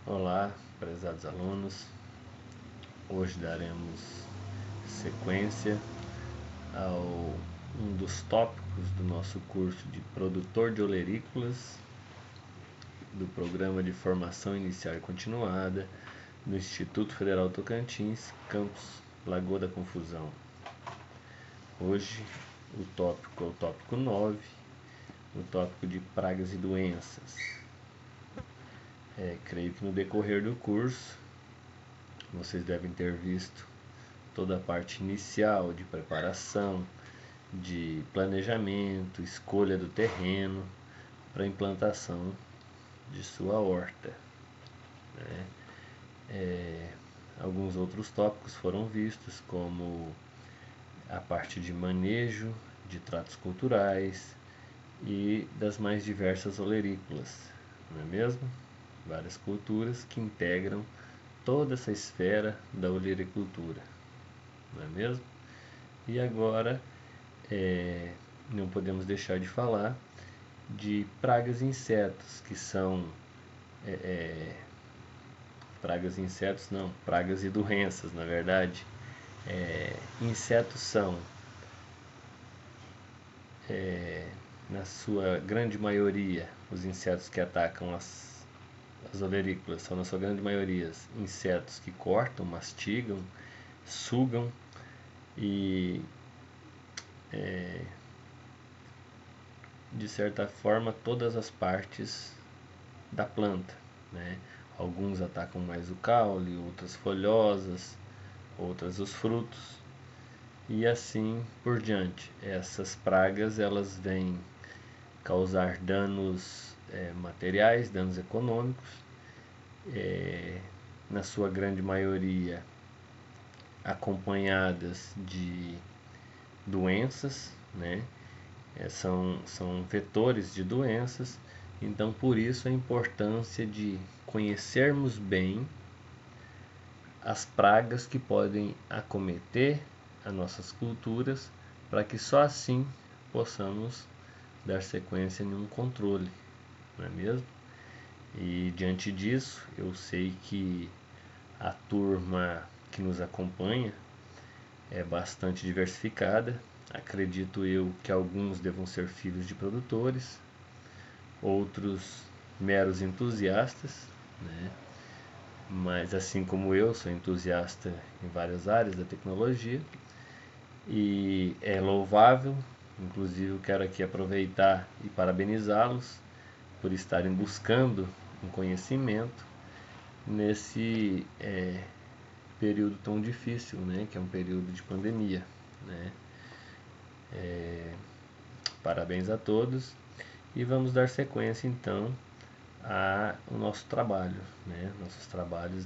Olá, prezados alunos. Hoje daremos sequência ao um dos tópicos do nosso curso de produtor de olerícolas do Programa de Formação Inicial e Continuada do Instituto Federal Tocantins, campus Lagoa da Confusão. Hoje o tópico é o tópico 9, o tópico de pragas e doenças. Creio que no decorrer do curso vocês devem ter visto toda a parte inicial de preparação, de planejamento, escolha do terreno para a implantação de sua horta, né? Alguns outros tópicos foram vistos, como a parte de manejo de tratos culturais e das mais diversas olerícolas, não é mesmo? Várias culturas que integram toda essa esfera da olericultura, não é mesmo? E agora não podemos deixar de falar de pragas e insetos, que são pragas e doenças, na verdade. Insetos são, na sua grande maioria, os insetos que atacam as olerícolas são, na sua grande maioria, insetos que cortam, mastigam, sugam e, de certa forma, todas as partes da planta, né? Alguns atacam mais o caule, outras folhosas, outras os frutos e assim por diante. Essas pragas elas vêm causar danos materiais, danos econômicos, na sua grande maioria acompanhadas de doenças, né? São vetores de doenças, então por isso a importância de conhecermos bem as pragas que podem acometer as nossas culturas, para que só assim possamos dar sequência em um controle, não é mesmo? E diante disso, eu sei que a turma que nos acompanha é bastante diversificada. Acredito eu que alguns devam ser filhos de produtores, outros meros entusiastas, né? Mas assim como eu, sou entusiasta em várias áreas da tecnologia e é louvável. Inclusive eu quero aqui aproveitar e parabenizá-los por estarem buscando um conhecimento nesse período tão difícil, né, que é um período de pandemia, né? Parabéns a todos e vamos dar sequência então ao nosso trabalho, né? Nossos trabalhos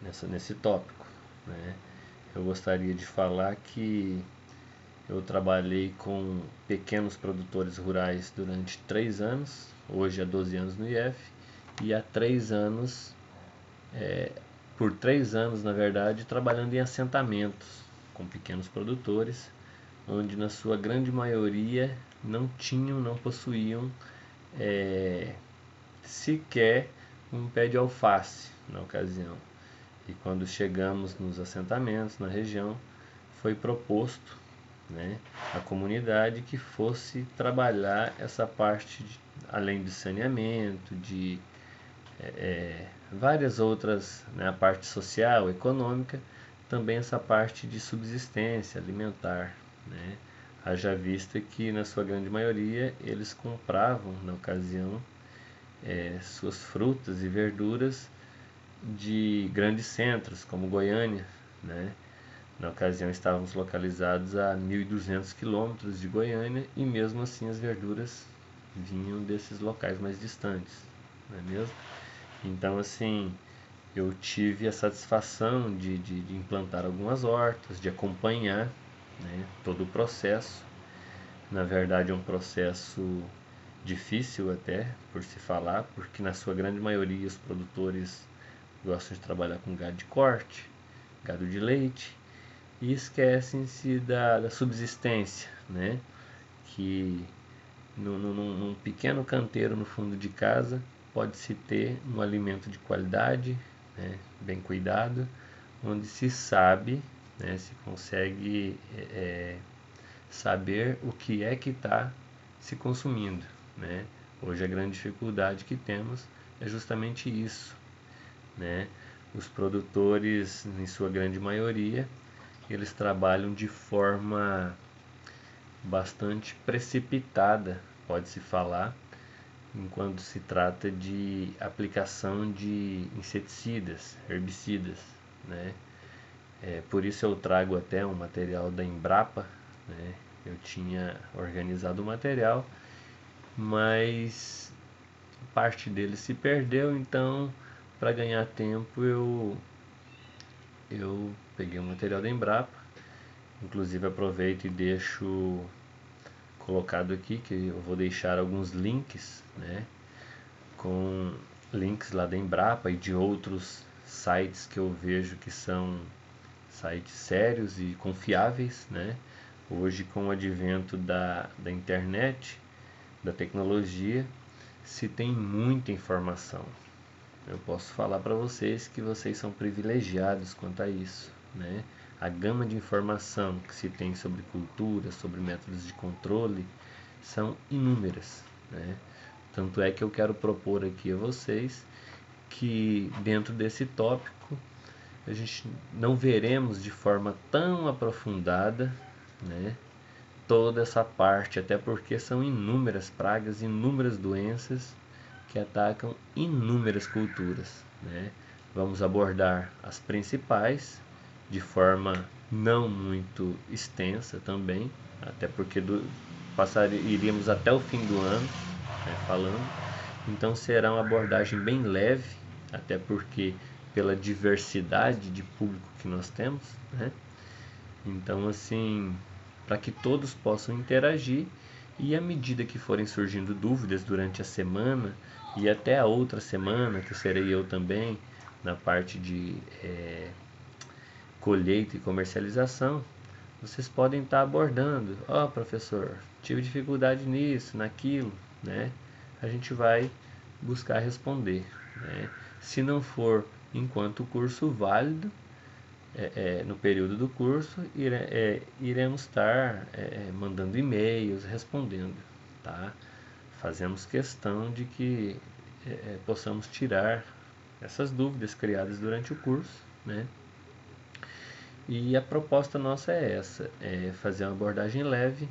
nesse tópico, né? Eu gostaria de falar que eu trabalhei com pequenos produtores rurais durante 3 anos, hoje há 12 anos no IF, e há 3 anos, por 3 anos na verdade, trabalhando em assentamentos com pequenos produtores, onde na sua grande maioria não possuíam sequer um pé de alface na ocasião. E quando chegamos nos assentamentos na região, foi proposto, né, à comunidade que fosse trabalhar essa parte, além de saneamento, de várias outras, né, a parte social, econômica, também essa parte de subsistência alimentar, né? Haja vista que na sua grande maioria eles compravam na ocasião suas frutas e verduras de grandes centros como Goiânia, né? Na ocasião estávamos localizados a 1.200 quilômetros de Goiânia e mesmo assim as verduras vinham desses locais mais distantes, não é mesmo? Então assim, eu tive a satisfação de implantar algumas hortas, de acompanhar, né, todo o processo. Na verdade é um processo difícil até por se falar, porque na sua grande maioria os produtores gostam de trabalhar com gado de corte, gado de leite, e esquecem-se da subsistência, né? Que num pequeno canteiro no fundo de casa pode-se ter um alimento de qualidade, né, bem cuidado, onde se sabe, né, se consegue saber o que é que está se consumindo, né? Hoje a grande dificuldade que temos é justamente isso, né? Os produtores, em sua grande maioria, eles trabalham de forma bastante precipitada, pode-se falar, enquanto se trata de aplicação de inseticidas, herbicidas, né? Por isso eu trago até um material da Embrapa, né? Eu tinha organizado o material, mas parte dele se perdeu, então para ganhar tempo eu peguei o material da Embrapa, inclusive aproveito e deixo colocado aqui que eu vou deixar alguns links, né, com links lá da Embrapa e de outros sites que eu vejo que são sites sérios e confiáveis, né? Hoje, com o advento da internet, da tecnologia, se tem muita informação. Eu posso falar para vocês que vocês são privilegiados quanto a isso, né? A gama de informação que se tem sobre cultura, sobre métodos de controle, são inúmeras, né? Tanto é que eu quero propor aqui a vocês que dentro desse tópico a gente não veremos de forma tão aprofundada, né, toda essa parte, até porque são inúmeras pragas, inúmeras doenças que atacam inúmeras culturas, né? Vamos abordar as principais de forma não muito extensa também, até porque iríamos até o fim do ano, né, falando. Então será uma abordagem bem leve, até porque pela diversidade de público que nós temos, né? Então, assim, para que todos possam interagir e à medida que forem surgindo dúvidas durante a semana e até a outra semana, que serei eu também, na parte de colheita e comercialização, vocês podem estar abordando. Ó, professor, tive dificuldade nisso, naquilo, né? A gente vai buscar responder, né? Se não for enquanto o curso válido, no período do curso, iremos estar mandando e-mails, respondendo, tá? Fazemos questão de que possamos tirar essas dúvidas criadas durante o curso, né? E a proposta nossa é essa, é fazer uma abordagem leve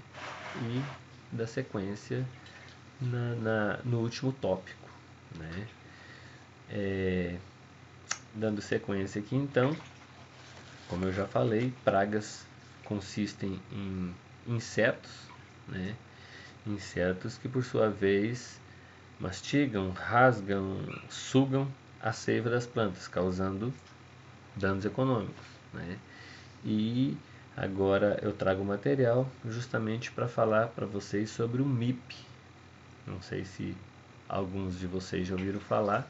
e dar sequência no último tópico, né? Dando sequência aqui então, como eu já falei, pragas consistem em insetos, né? Insetos que por sua vez mastigam, rasgam, sugam a seiva das plantas, causando danos econômicos, né? E agora eu trago material justamente para falar para vocês sobre o MIP. Não sei se alguns de vocês já ouviram falar,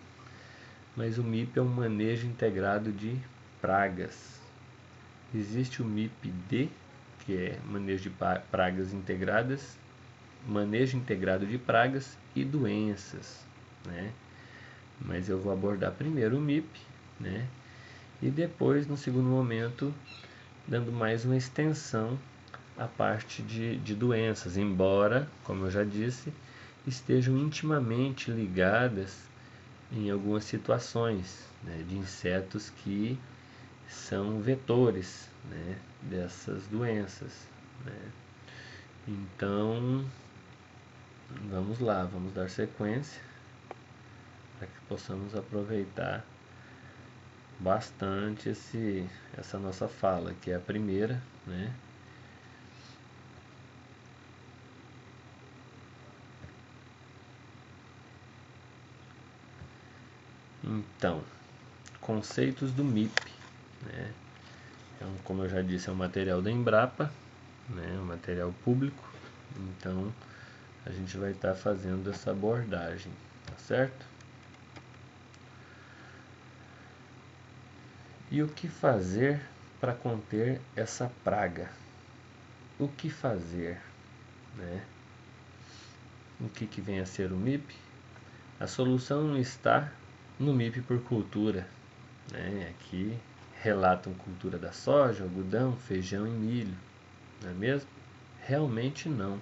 mas o MIP é um manejo integrado de pragas. Existe o MIP-D, que é manejo de pragas integradas, manejo integrado de pragas e doenças, né? Mas eu vou abordar primeiro o MIP, né? E depois, no segundo momento, dando mais uma extensão à parte de doenças, embora, como eu já disse, estejam intimamente ligadas em algumas situações, né, de insetos que são vetores, né, dessas doenças, né? Então, vamos lá, vamos dar sequência para que possamos aproveitar bastante essa nossa fala, que é a primeira, né? Então, conceitos do MIP, né? Como eu já disse, é um material da Embrapa, né? Um material público, então a gente vai estar fazendo essa abordagem, tá certo? E o que fazer para conter essa praga? O que fazer, né? O que vem a ser o MIP? A solução não está no MIP por cultura, né? Aqui relatam cultura da soja, algodão, feijão e milho, não é mesmo? Realmente não.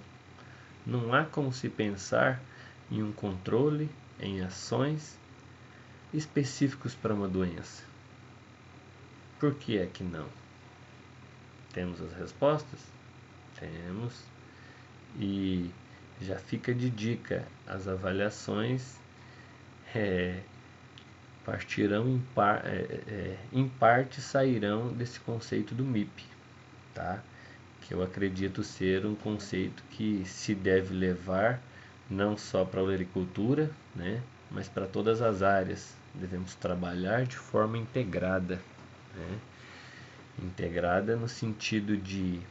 Não há como se pensar em um controle, em ações específicos para uma doença. Por que é que não? Temos as respostas? Temos. E já fica de dica, as avaliações partirão em parte sairão desse conceito do MIP, tá? Que eu acredito ser um conceito que se deve levar não só para a olericultura, né, mas para todas as áreas. Devemos trabalhar de forma integrada, né? Integrada no sentido de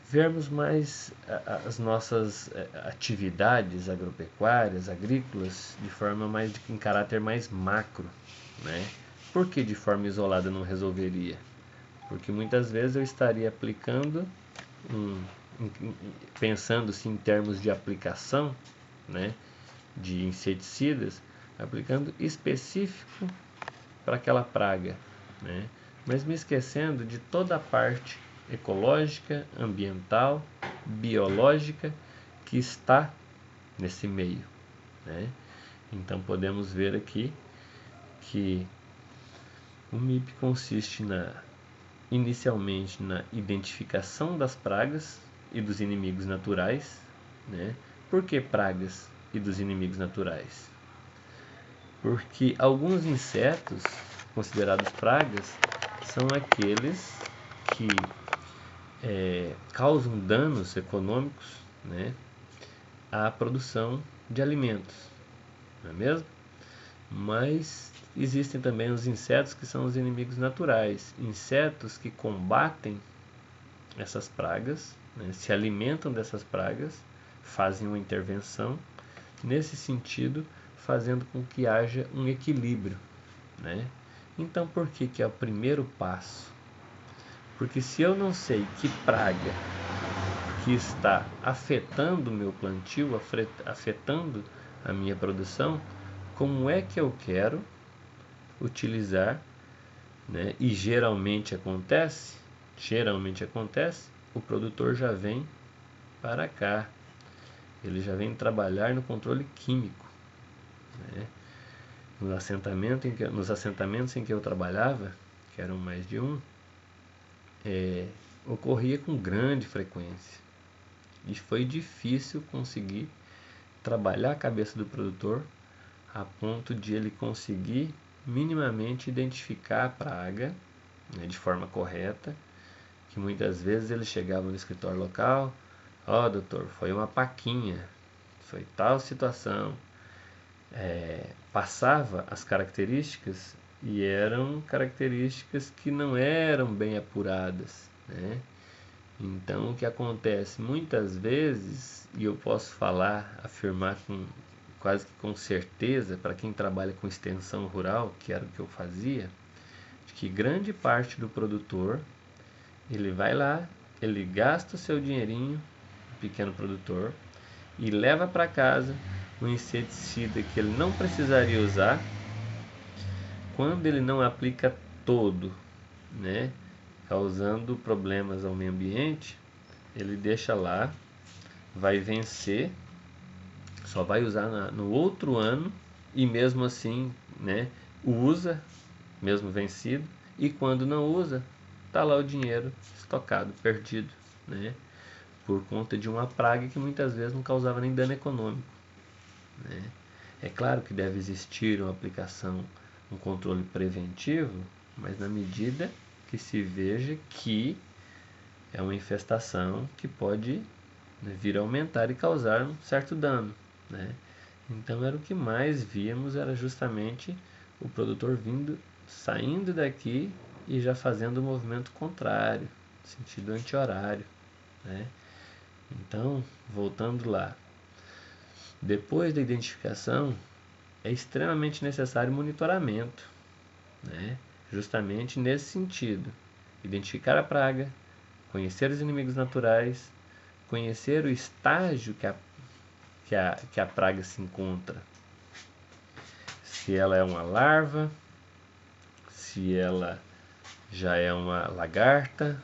vermos mais as nossas atividades agropecuárias, agrícolas, de forma mais em caráter mais macro, né? Por que de forma isolada não resolveria? Porque muitas vezes eu estaria aplicando, pensando-se em termos de aplicação, né, de inseticidas, aplicando específico para aquela praga, né? Mas me esquecendo de toda a parte ecológica, ambiental, biológica que está nesse meio, né? Então podemos ver aqui que o MIP consiste inicialmente na identificação das pragas e dos inimigos naturais, né? Por que pragas e dos inimigos naturais? Porque alguns insetos considerados pragas são aqueles que causam danos econômicos, né, à produção de alimentos, não é mesmo? Mas existem também os insetos que são os inimigos naturais, insetos que combatem essas pragas, né, se alimentam dessas pragas, fazem uma intervenção, nesse sentido, fazendo com que haja um equilíbrio, né? Então, por que é o primeiro passo? Porque se eu não sei que praga que está afetando o meu plantio, afetando a minha produção, como é que eu quero utilizar, né? E geralmente acontece, o produtor já vem para cá, ele já vem trabalhar no controle químico, né? Nos assentamentos em que eu trabalhava, que eram mais de um, ocorria com grande frequência. E foi difícil conseguir trabalhar a cabeça do produtor a ponto de ele conseguir minimamente identificar a praga, né, de forma correta, que muitas vezes ele chegava no escritório local, doutor, foi uma paquinha, foi tal situação, passava as características e eram características que não eram bem apuradas, né? Então o que acontece muitas vezes, e eu posso afirmar quase que com certeza, para quem trabalha com extensão rural, que era o que eu fazia, de que grande parte do produtor, ele vai lá, ele gasta o seu dinheirinho, pequeno produtor, e leva para casa um inseticida que ele não precisaria usar, quando ele não aplica todo, né, causando problemas ao meio ambiente, ele deixa lá, vai vencer, só vai usar no outro ano, e mesmo assim, né, usa, mesmo vencido, e quando não usa, está lá o dinheiro estocado, perdido, né, por conta de uma praga que muitas vezes não causava nem dano econômico, né. É claro que deve existir uma aplicação, um controle preventivo, mas na medida que se veja que é uma infestação que pode, né, vir a aumentar e causar um certo dano, né? Então era o que mais víamos, era justamente o produtor saindo daqui e já fazendo o movimento contrário, sentido anti-horário, né? Então, voltando lá, depois da identificação, é extremamente necessário monitoramento, né? Justamente nesse sentido, identificar a praga, conhecer os inimigos naturais, conhecer o estágio que que a praga se encontra. Se ela é uma larva, se ela já é uma lagarta,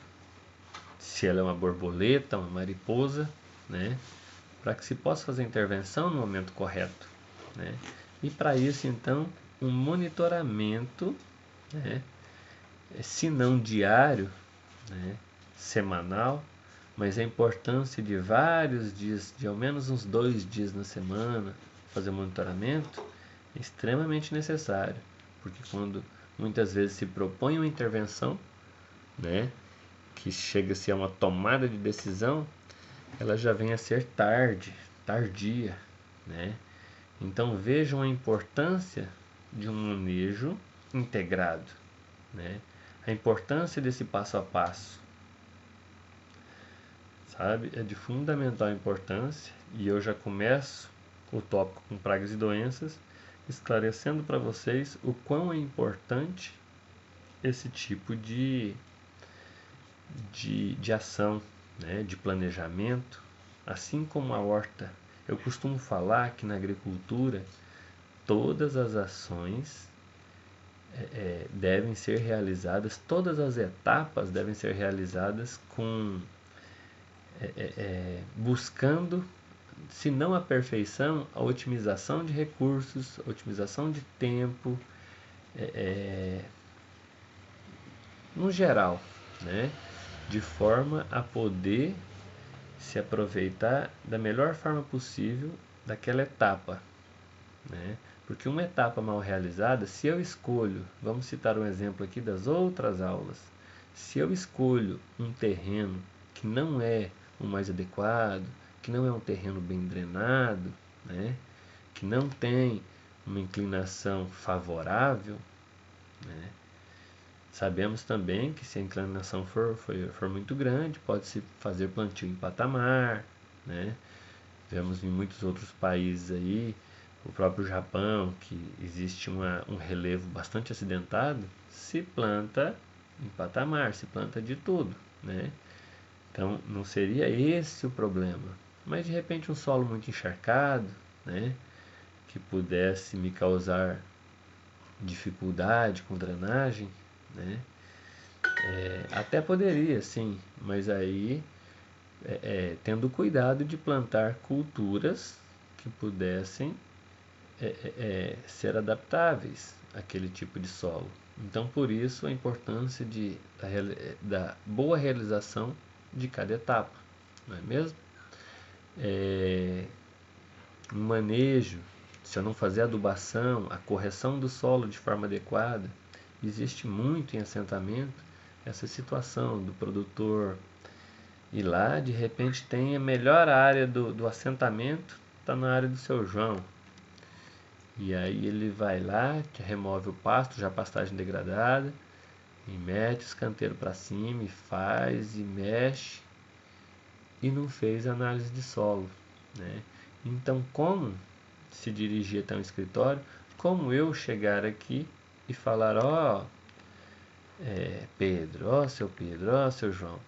se ela é uma borboleta, uma mariposa, né? Para que se possa fazer a intervenção no momento correto, né? E para isso, então, um monitoramento, né? Se não diário, né? Semanal, mas a importância de vários dias, de ao menos uns 2 dias na semana, fazer o monitoramento é extremamente necessário, porque quando muitas vezes se propõe uma intervenção, né? Que chega-se a uma tomada de decisão, ela já vem a ser tardia, né? Então vejam a importância de um manejo integrado, né? A importância desse passo a passo, sabe? É de fundamental importância e eu já começo o tópico com pragas e doenças, esclarecendo para vocês o quão é importante esse tipo de ação, né, de planejamento, assim como a horta. Eu costumo falar que na agricultura todas as ações devem ser realizadas, todas as etapas devem ser realizadas com buscando, se não a perfeição, a otimização de recursos, a otimização de tempo, no geral, né? De forma a poder se aproveitar da melhor forma possível daquela etapa, né? Porque uma etapa mal realizada, se eu escolho, vamos citar um exemplo aqui das outras aulas, se eu escolho um terreno que não é o mais adequado, que não é um terreno bem drenado, né? Que não tem uma inclinação favorável, né? Sabemos também que se a inclinação for muito grande, pode-se fazer plantio em patamar, né? Vemos em muitos outros países aí, o próprio Japão, que existe um relevo bastante acidentado, se planta em patamar, se planta de tudo, né? Então não seria esse o problema, mas de repente um solo muito encharcado, né? Que pudesse me causar dificuldade com drenagem, né? Até poderia, sim, mas aí tendo cuidado de plantar culturas que pudessem ser adaptáveis àquele tipo de solo. Então, por isso, a importância da boa realização de cada etapa, não é mesmo? Um manejo, se eu não fazer adubação, a correção do solo de forma adequada, existe muito em assentamento essa situação do produtor ir lá, de repente tem a melhor área do assentamento, está na área do seu João. E aí ele vai lá, remove o pasto, já a pastagem degradada, e mete o escanteiro para cima, e faz, e mexe, e não fez análise de solo, né? Então, como se dirigir até um escritório, como eu chegar aqui e falar, ó, Pedro, ó seu Pedro, ó seu João,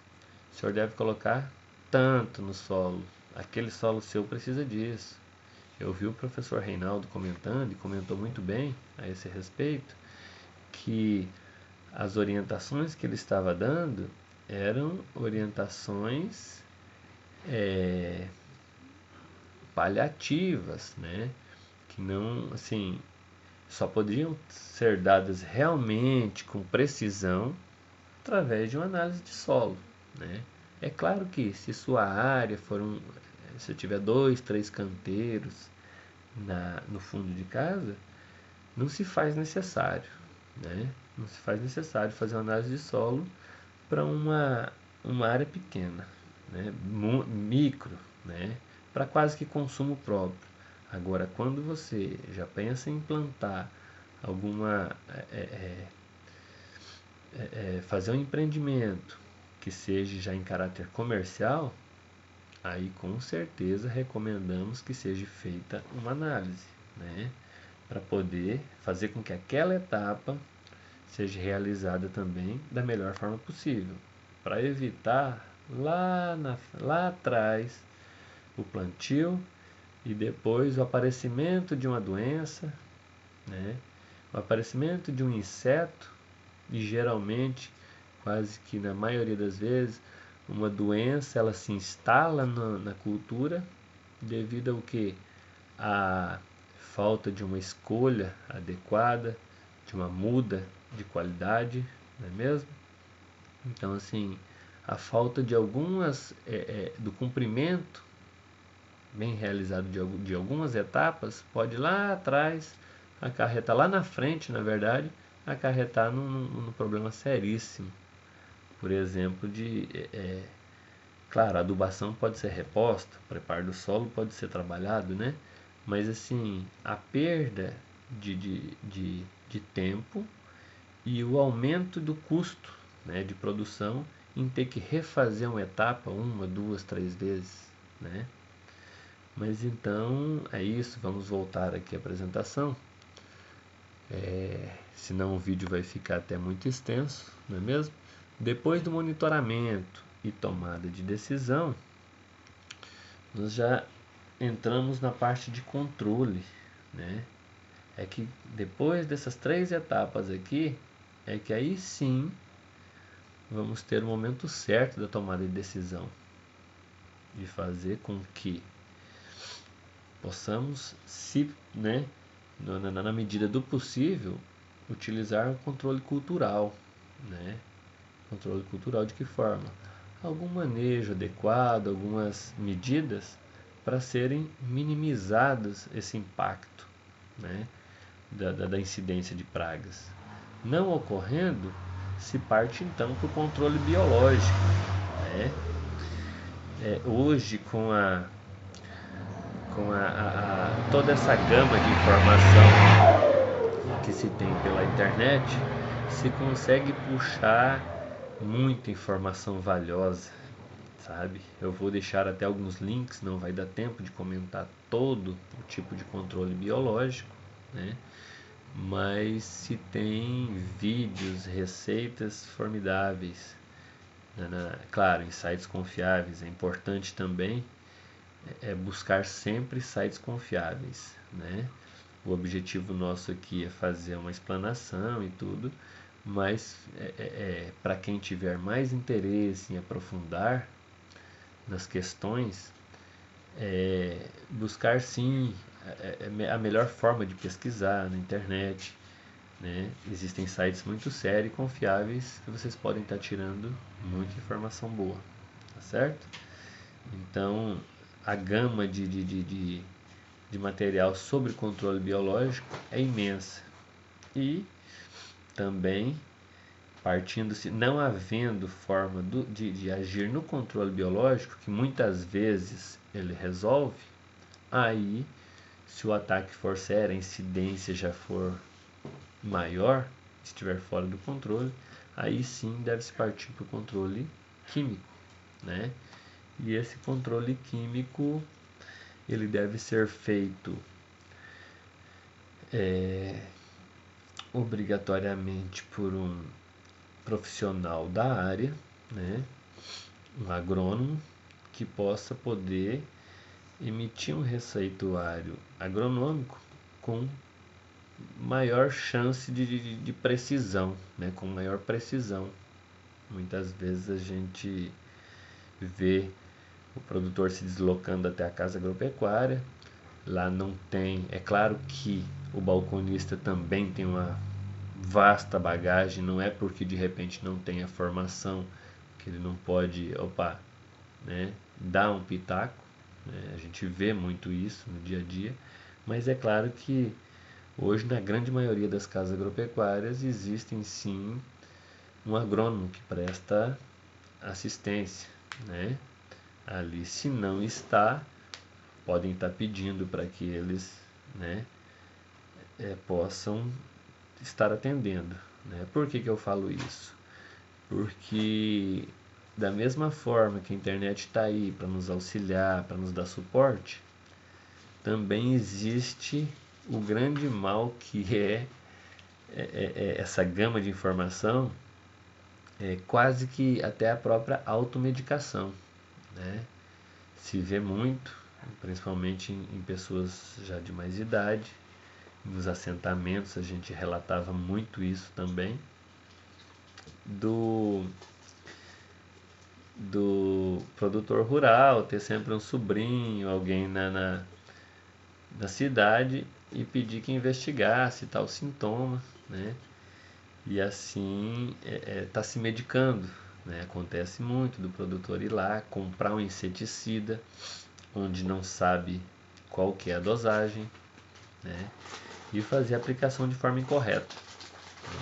o senhor deve colocar tanto no solo, aquele solo seu precisa disso. Eu vi o professor Reinaldo comentando, e comentou muito bem a esse respeito, que as orientações que ele estava dando eram orientações paliativas, né? Que não, assim, só poderiam ser dadas realmente com precisão através de uma análise de solo, né? É claro que se sua área se tiver 2, 3 canteiros no fundo de casa, não se faz necessário, né? Não se faz necessário fazer uma análise de solo para uma área pequena, né? Micro, né? Para quase que consumo próprio. Agora, quando você já pensa em implantar alguma fazer um empreendimento que seja já em caráter comercial, aí com certeza recomendamos que seja feita uma análise, né? Para poder fazer com que aquela etapa seja realizada também da melhor forma possível, para evitar lá atrás o plantio e depois o aparecimento de uma doença, né? O aparecimento de um inseto, e geralmente, quase que na maioria das vezes, uma doença ela se instala na cultura devido ao que? A falta de uma escolha adequada, de uma muda de qualidade, não é mesmo? Então, assim, a falta de do cumprimento bem realizado de algumas etapas pode lá atrás acarretar, lá na frente, na verdade, acarretar num problema seríssimo. Por exemplo, claro, a adubação pode ser reposta, o preparo do solo pode ser trabalhado, né? Mas assim, a perda de tempo e o aumento do custo, né, de produção em ter que refazer uma etapa uma, duas, três vezes, né? Mas então é isso, vamos voltar aqui à apresentação. Senão o vídeo vai ficar até muito extenso, não é mesmo? Depois do monitoramento e tomada de decisão, nós já entramos na parte de controle, né? É que depois dessas três etapas aqui, é que aí sim vamos ter o momento certo da tomada de decisão, de fazer com que possamos, né, na medida do possível, utilizar o controle cultural, né? Controle cultural de que forma? Algum manejo adequado, algumas medidas para serem minimizados esse impacto, né, da incidência de pragas. Não ocorrendo, se parte então para o controle biológico, né? Hoje, toda essa gama de informação que se tem pela internet, se consegue puxar muita informação valiosa, sabe? Eu vou deixar até alguns links, não vai dar tempo de comentar todo o tipo de controle biológico, né? Mas se tem vídeos, receitas formidáveis, claro, em sites confiáveis. É importante também buscar sempre sites confiáveis, né? O objetivo nosso aqui é fazer uma explanação e tudo, mas para quem tiver mais interesse em aprofundar nas questões, buscar sim a melhor forma de pesquisar na internet, né? Existem sites muito sérios e confiáveis que vocês podem estar tirando muita informação boa, tá certo? Então, a gama de material sobre controle biológico é imensa. E também, partindo-se, não havendo forma de agir no controle biológico, que muitas vezes ele resolve, aí, se o ataque for sério, a incidência já for maior, estiver fora do controle, aí sim deve-se partir para o controle químico, né? E esse controle químico ele deve ser feito obrigatoriamente por um profissional da área, né? Um agrônomo que possa poder emitir um receituário agronômico com maior chance de precisão, né? Com maior precisão. Muitas vezes a gente vê o produtor se deslocando até a casa agropecuária, lá não tem, é claro que o balconista também tem uma vasta bagagem, não é porque de repente não tem a formação que ele não pode, né, dar um pitaco, né? A gente vê muito isso no dia a dia, mas é claro que hoje na grande maioria das casas agropecuárias existem sim um agrônomo que presta assistência, né? Ali, se não está, podem estar pedindo para que eles, né, possam estar atendendo, né? Por que eu falo isso? Porque da mesma forma que a internet está aí para nos auxiliar, para nos dar suporte, também existe o grande mal que essa gama de informação, quase que até a própria automedicação, né? Se vê muito, principalmente em pessoas já de mais idade. Nos assentamentos a gente relatava muito isso também, do, do produtor rural ter sempre um sobrinho, alguém na cidade e pedir que investigasse tal sintoma, né? E assim tá se medicando, né? Acontece muito do produtor ir lá comprar um inseticida onde não sabe qual que é a dosagem, né? E fazer a aplicação de forma incorreta,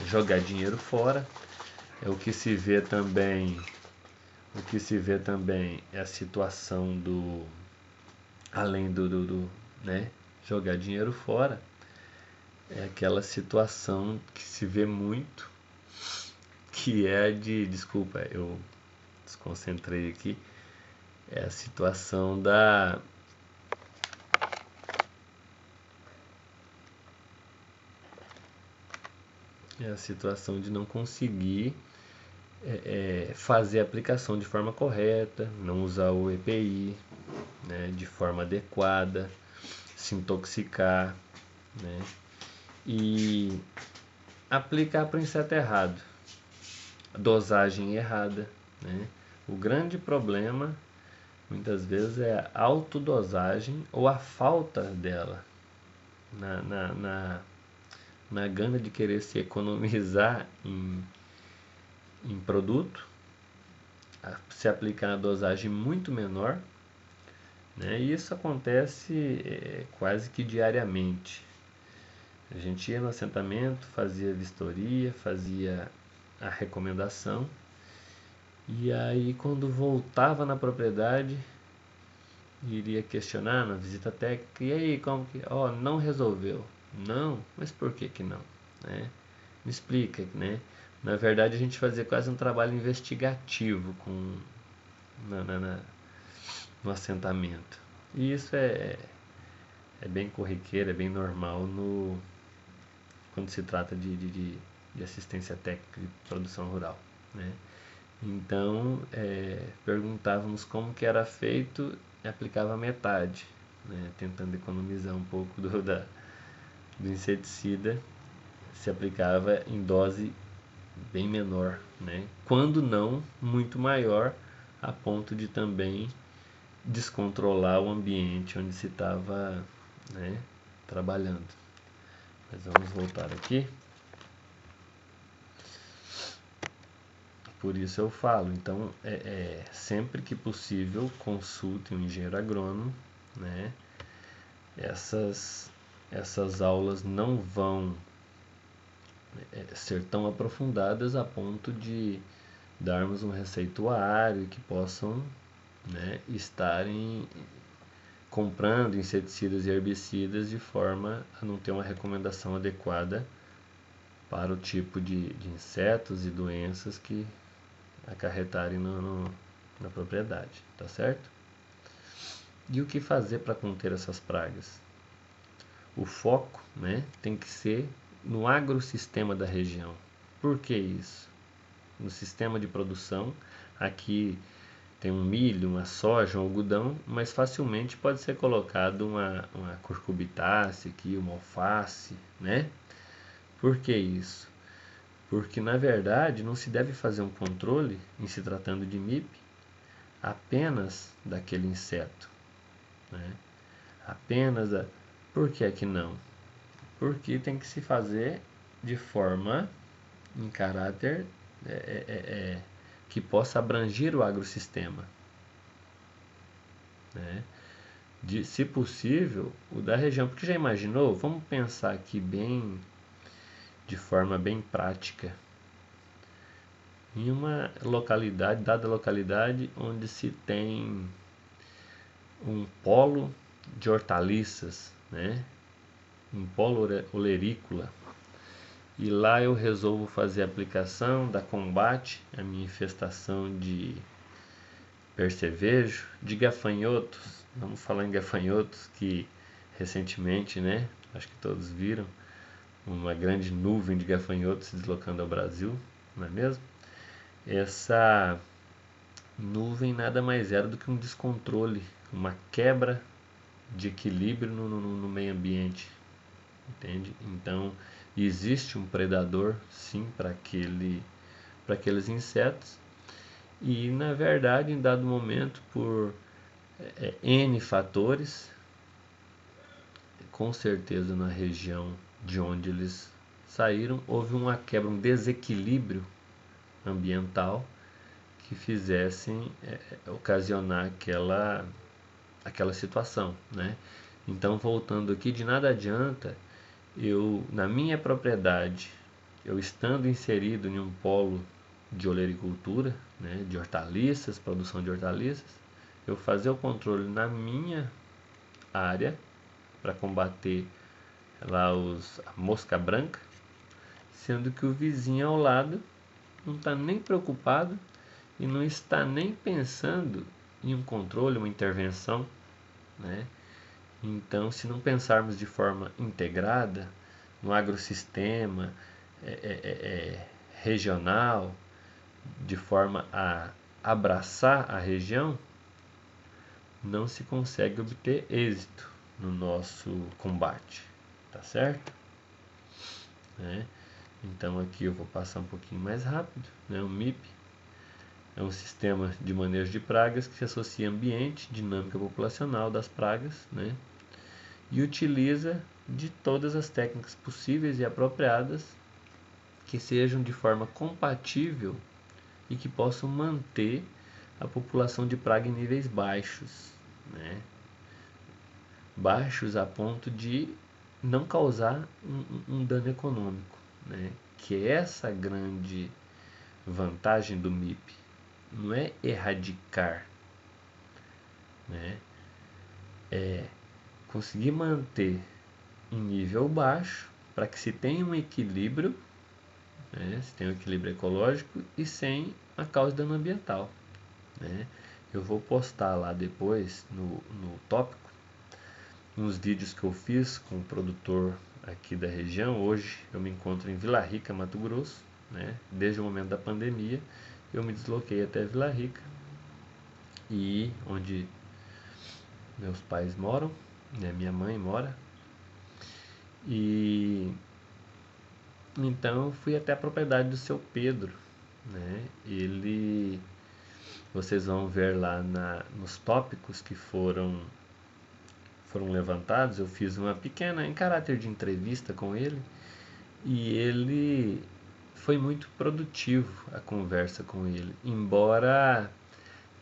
jogar dinheiro fora. É o que se vê também, é a situação do além do né, jogar dinheiro fora, é aquela situação que se vê muito, que é desculpa, eu desconcentrei aqui, é a situação de não conseguir fazer a aplicação de forma correta, não usar o EPI, né, de forma adequada, se intoxicar, né, e aplicar para o inseto errado, dosagem errada, né. O grande problema muitas vezes é a autodosagem ou a falta dela na, na, na, na gana de querer se economizar em produto, se aplicar a dosagem muito menor, né? E isso acontece quase que diariamente. A gente ia no assentamento, fazia vistoria, fazia a recomendação, e aí quando voltava na propriedade, iria questionar na visita técnica, e aí, como que, ó, não resolveu. Não, mas por que que não? Né? Me explica, né? Na verdade, a gente fazia quase um trabalho investigativo na, na, na- no assentamento. E isso é bem corriqueiro, é bem normal quando se trata de assistência técnica de produção rural, né? Então, perguntávamos como que era feito e aplicava metade, né? Tentando economizar um pouco do inseticida, se aplicava em dose bem menor, né? Quando não muito maior, a ponto de também descontrolar o ambiente onde se estava, né, trabalhando. Mas vamos voltar aqui. Por isso eu falo, então sempre que possível consulte um engenheiro agrônomo, né? Essas aulas não vão ser tão aprofundadas a ponto de darmos um receituário que possam, né, estarem comprando inseticidas e herbicidas de forma a não ter uma recomendação adequada para o tipo de insetos e doenças que acarretarem na propriedade, tá certo? E o que fazer para conter essas pragas? O foco, né, tem que ser no agrossistema da região. Por que isso? No sistema de produção, aqui tem um milho, uma soja, um algodão, mas facilmente pode ser colocado uma curcubitácea aqui, uma alface, né? Por que isso? Porque na verdade não se deve fazer um controle, em se tratando de MIP, apenas daquele inseto, né? Apenas a... Por que é que não? Porque tem que se fazer de forma em caráter que possa abranger o agrossistema, né? Se possível, o da região. Porque já imaginou? Vamos pensar aqui de forma bem prática. Em uma localidade, dada localidade, onde se tem um polo de hortaliças, né? Um polo olerícola. E lá eu resolvo fazer a aplicação, dar combate à minha infestação de percevejo, de gafanhotos. Vamos falar em gafanhotos que recentemente, né? Acho que todos viram uma grande nuvem de gafanhotos se deslocando ao Brasil, não é mesmo? Essa nuvem nada mais era do que um descontrole, uma quebra de equilíbrio no meio ambiente, entende? Então, existe um predador, sim, para aqueles insetos, e na verdade, em dado momento, por N fatores, com certeza na região de onde eles saíram, houve uma quebra, um desequilíbrio ambiental que fizessem ocasionar aquela situação, né? Então, voltando aqui, de nada adianta eu, na minha propriedade, eu estando inserido em um polo de olericultura, né, de hortaliças, produção de hortaliças, eu fazer o controle na minha área para combater lá a mosca branca, sendo que o vizinho ao lado não está nem preocupado e não está nem pensando em um controle, uma intervenção, né? Então, se não pensarmos de forma integrada, no agrossistema regional, de forma a abraçar a região, não se consegue obter êxito no nosso combate, tá certo? Então aqui eu vou passar um pouquinho mais rápido, né? O MIP é um sistema de manejo de pragas que se associa ambiente, dinâmica populacional das pragas, né? E utiliza de todas as técnicas possíveis e apropriadas que sejam de forma compatível e que possam manter a população de praga em níveis baixos, né? Baixos a ponto de não causar um dano econômico, né? Que é essa grande vantagem do MIP, não é erradicar, né? É conseguir manter em nível baixo para que se tenha um equilíbrio, né? Se tenha um equilíbrio ecológico e sem a causa de dano ambiental, né? Eu vou postar lá depois no tópico uns vídeos que eu fiz com o produtor aqui da região. Hoje eu me encontro em Vila Rica, Mato Grosso, né? Desde o momento da pandemia eu me desloquei até Vila Rica, e onde meus pais moram, né? Minha mãe mora, e então eu fui até a propriedade do seu Pedro, né? Vocês vão ver lá nos tópicos que foram levantados. Eu fiz uma pequena, em caráter de entrevista com ele, e ele foi muito produtivo a conversa com ele, embora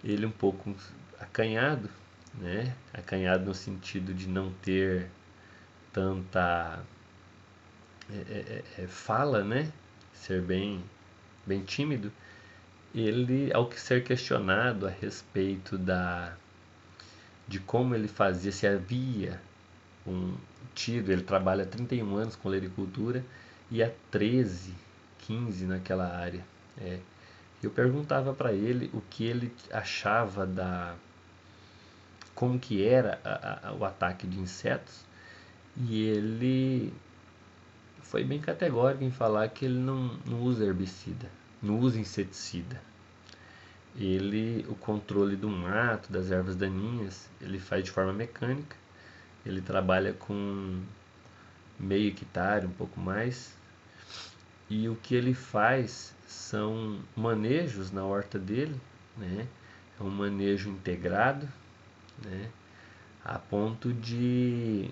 ele um pouco acanhado, né? Acanhado no sentido de não ter tanta fala, né? Ser bem tímido. Ele, ao que ser questionado a respeito de como ele fazia, se havia ele trabalha há 31 anos com lericultura e há 13, 15 naquela área. Eu perguntava para ele o que ele achava como que era o ataque de insetos, e ele foi bem categórico em falar que ele não usa herbicida, não usa inseticida. O controle do mato, das ervas daninhas, ele faz de forma mecânica. Ele trabalha com meio hectare, um pouco mais, e o que ele faz são manejos na horta dele, né? É um manejo integrado, né? A ponto de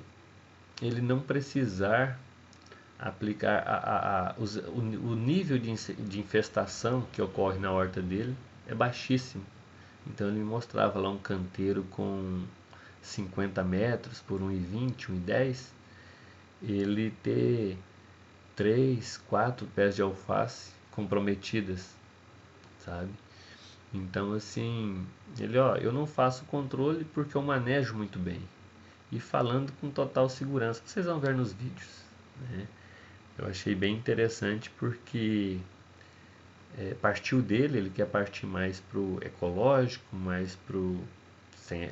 ele não precisar aplicar o nível de infestação que ocorre na horta dele é baixíssimo. Então ele mostrava lá um canteiro com 50 metros por 1,20, 1,10, ele ter 3, 4 pés de alface comprometidas, sabe? Então assim, eu não faço controle porque eu manejo muito bem, e falando com total segurança. Vocês vão ver nos vídeos, né? Eu achei bem interessante porque partiu dele. Ele quer partir mais pro ecológico, mais pro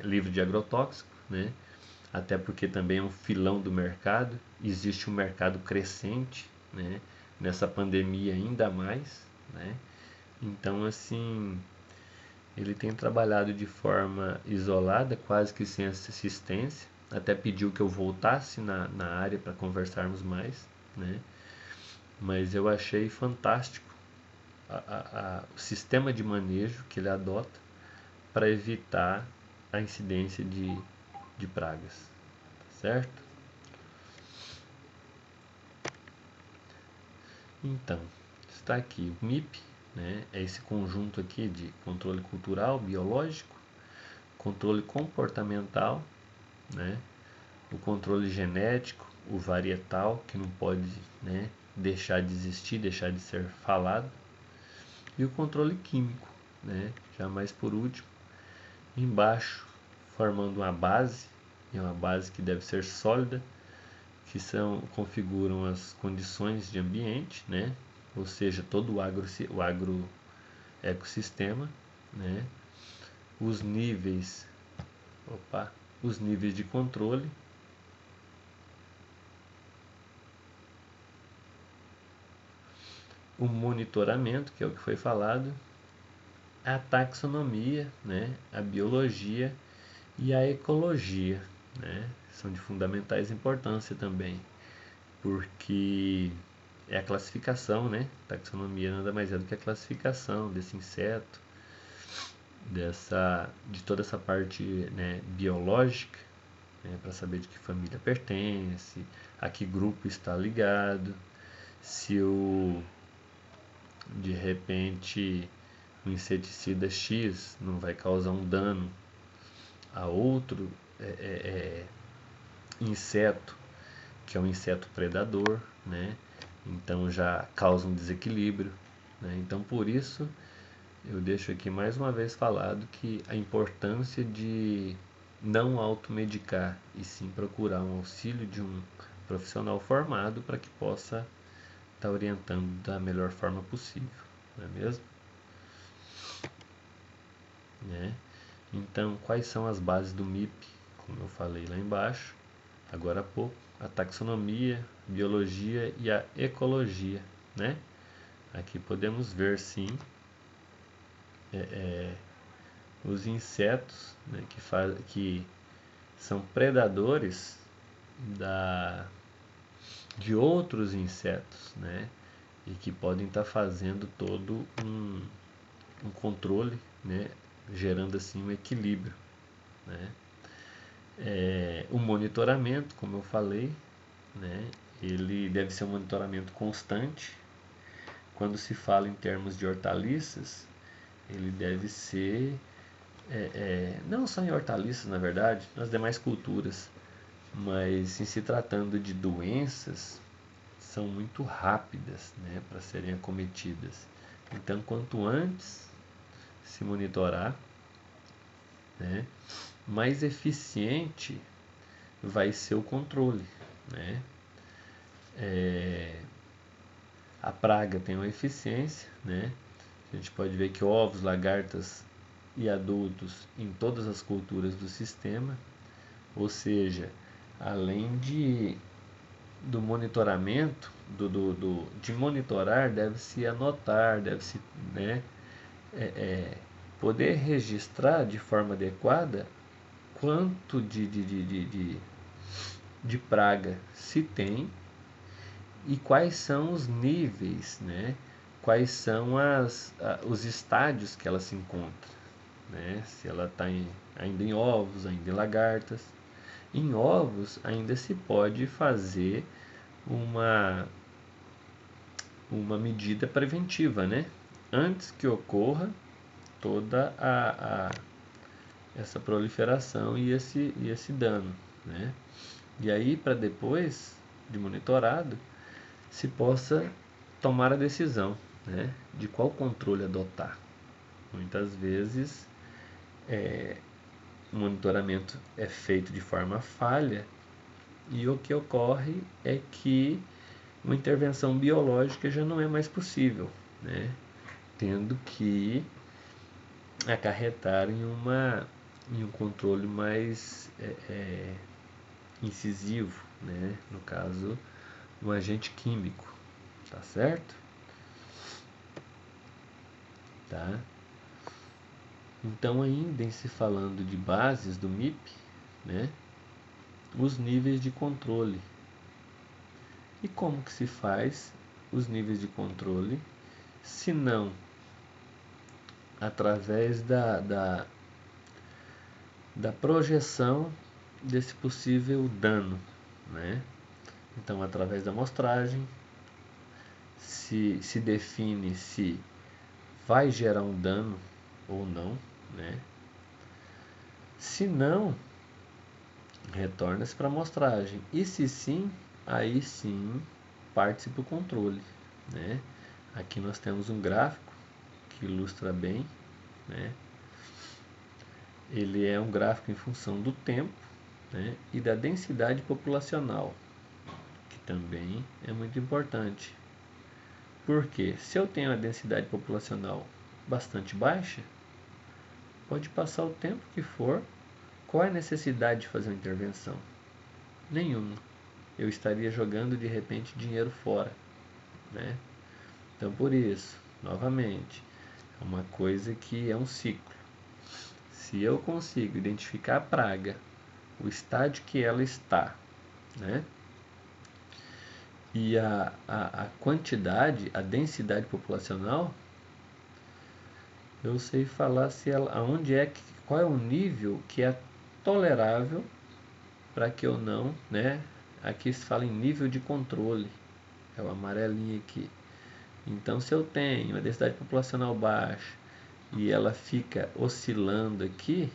livre de agrotóxico, né? Até porque também é um filão do mercado, existe um mercado crescente, né? Nessa pandemia ainda mais, né? Então assim, ele tem trabalhado de forma isolada, quase que sem assistência, até pediu que eu voltasse na área para conversarmos mais, né? Mas eu achei fantástico o sistema de manejo que ele adota para evitar a incidência de pragas, certo? Então, está aqui o MIP, né? É esse conjunto aqui de controle cultural, biológico, controle comportamental, né? O controle genético, o varietal, que não pode, né, deixar de existir, deixar de ser falado, e o controle químico, né? Já mais por último, embaixo, formando uma base, e uma base que deve ser sólida, que configuram as condições de ambiente, né? Ou seja, todo o agro ecossistema, né? Os níveis, os níveis de controle, o monitoramento, que é o que foi falado, a taxonomia, né? A biologia e a ecologia, né? São de fundamentais importância também, porque é a classificação, né? Taxonomia nada mais é do que a classificação desse inseto, de toda essa parte, né, biológica, né, para saber de que família pertence, a que grupo está ligado, se de repente o inseticida X não vai causar um dano a outro inseto, que é um inseto predador, né? Então já causa um desequilíbrio, né? Então por isso eu deixo aqui mais uma vez falado que a importância de não automedicar e sim procurar um auxílio de um profissional formado para que possa estar orientando da melhor forma possível, não é mesmo? Né? Então, quais são as bases do MIP? Como eu falei lá embaixo, agora há pouco, a taxonomia, biologia e a ecologia, né? Aqui podemos ver sim os insetos, né, que são predadores da, de outros insetos, né? E que podem estar fazendo todo um controle, né? Gerando assim um equilíbrio, né? O monitoramento, como eu falei, né? Ele deve ser um monitoramento constante. Quando se fala em termos de hortaliças, ele deve ser não só em hortaliças, na verdade, nas demais culturas, mas em se tratando de doenças, são muito rápidas, né, para serem acometidas. Então, quanto antes se monitorar, né, mais eficiente vai ser o controle, né? A praga tem uma eficiência, né? A gente pode ver que ovos, lagartas e adultos em todas as culturas do sistema, ou seja, além do monitoramento, de monitorar, deve-se anotar, deve-se, né, poder registrar de forma adequada quanto de praga se tem e quais são os níveis, né? Quais são os estádios que ela se encontra, né? Se ela está ainda em ovos, ainda em lagartas. Em ovos ainda se pode fazer uma, uma medida preventiva, né? Antes que ocorra toda essa proliferação e esse dano, né? E aí, para depois de monitorado, se possa tomar a decisão, né, de qual controle adotar. Muitas vezes o monitoramento é feito de forma falha e o que ocorre é que uma intervenção biológica já não é mais possível, né, tendo que acarretar em um controle mais incisivo, né, no caso, um agente químico, tá certo? Tá? Então, ainda em se falando de bases do MIP, né, os níveis de controle. E como que se faz os níveis de controle, se não através da projeção desse possível dano, né? Então, através da amostragem, se define se vai gerar um dano ou não, né? Se não, retorna-se para a amostragem. E se sim, aí sim parte-se para o controle, né? Aqui nós temos um gráfico que ilustra bem, né? Ele é um gráfico em função do tempo, né? E da densidade populacional, que também é muito importante. Porque se eu tenho a densidade populacional bastante baixa, pode passar o tempo que for, qual é a necessidade de fazer uma intervenção? Nenhuma. Eu estaria jogando de repente dinheiro fora, né? Então por isso, novamente, é uma coisa que é um ciclo. Se eu consigo identificar a praga, o estágio que ela está, né? E a quantidade, a densidade populacional, eu sei falar se ela, aonde é que, qual é o nível que é tolerável para que eu não, né? Aqui se fala em nível de controle, é o amarelinho aqui. Então, se eu tenho a densidade populacional baixa e ela fica oscilando aqui,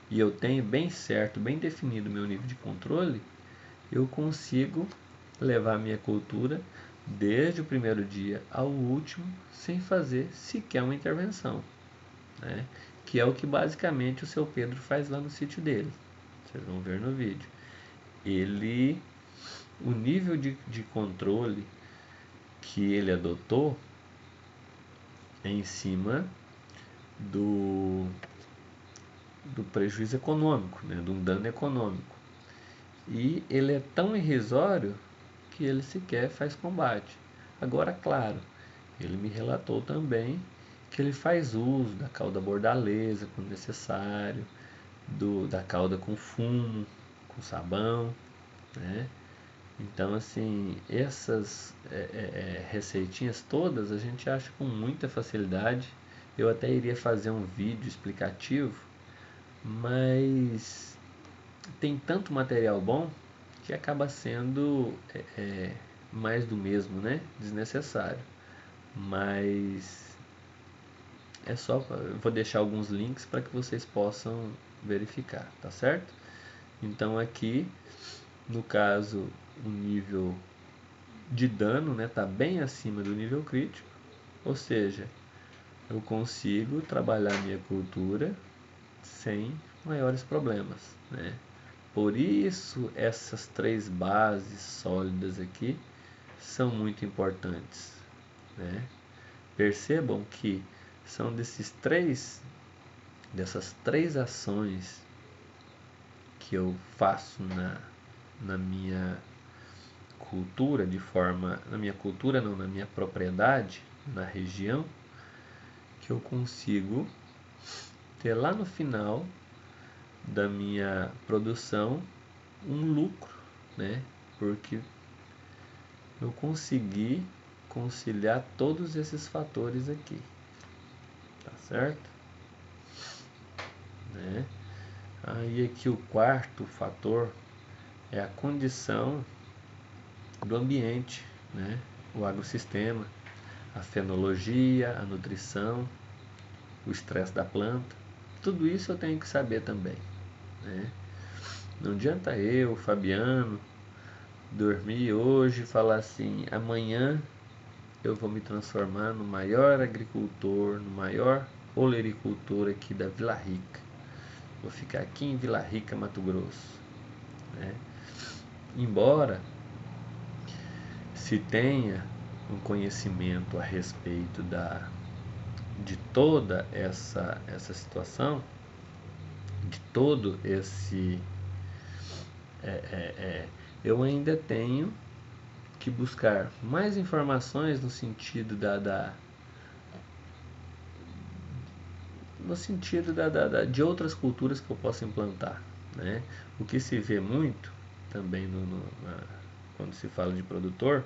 e eu tenho bem certo, bem definido o meu nível de controle, eu consigo levar a minha cultura desde o primeiro dia ao último sem fazer sequer uma intervenção, né? Que é o que basicamente o seu Pedro faz lá no sítio dele. Vocês vão ver no vídeo. O nível de controle que ele adotou é em cima do prejuízo econômico, né? De um dano econômico. E ele é tão irrisório que ele sequer faz combate. Agora, claro, ele me relatou também que ele faz uso da cauda bordaleza quando necessário, da cauda com fumo, com sabão, né? Então, assim, essas receitinhas todas a gente acha com muita facilidade. Eu até iria fazer um vídeo explicativo, mas tem tanto material bom que acaba sendo mais do mesmo, né? Desnecessário. Mas é só, eu vou deixar alguns links para que vocês possam verificar, tá certo? Então aqui, no caso, o nível de dano, né, tá bem acima do nível crítico, ou seja, eu consigo trabalhar minha cultura sem maiores problemas, né? Por isso essas três bases sólidas aqui são muito importantes, né? Percebam que são dessas três ações que eu faço na minha cultura, na minha cultura não, na minha propriedade, na região, que eu consigo ter lá no final da minha produção um lucro, né? Porque eu consegui conciliar todos esses fatores aqui, tá certo? Né? Aí aqui o quarto fator é a condição do ambiente, né? O agrossistema, a fenologia, a nutrição, o estresse da planta, tudo isso eu tenho que saber também, né? Não adianta eu, Fabiano, dormir hoje e falar assim, amanhã eu vou me transformar no maior agricultor, no maior olericultor aqui da Vila Rica. Vou ficar aqui em Vila Rica, Mato Grosso, né? Embora se tenha um conhecimento a respeito de toda essa situação, de todo esse eu ainda tenho que buscar mais informações no sentido de outras culturas que eu possa implantar, né? O que se vê muito também quando se fala de produtor,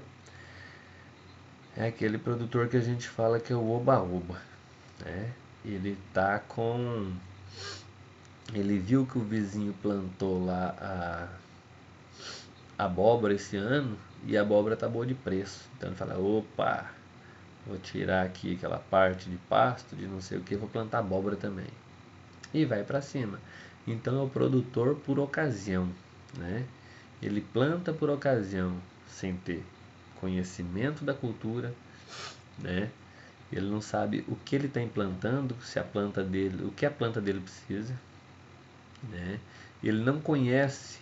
é aquele produtor que a gente fala que é o oba-oba, né? Ele tá com... Ele viu que o vizinho plantou lá a abóbora esse ano e a abóbora tá boa de preço. Então ele fala, opa, vou tirar aqui aquela parte de pasto, de não sei o que, vou plantar abóbora também. E vai para cima. Então é o produtor por ocasião, né? Ele planta por ocasião, sem ter conhecimento da cultura, né? Ele não sabe o que ele está implantando, se a planta dele, o que a planta dele precisa, né? Ele não conhece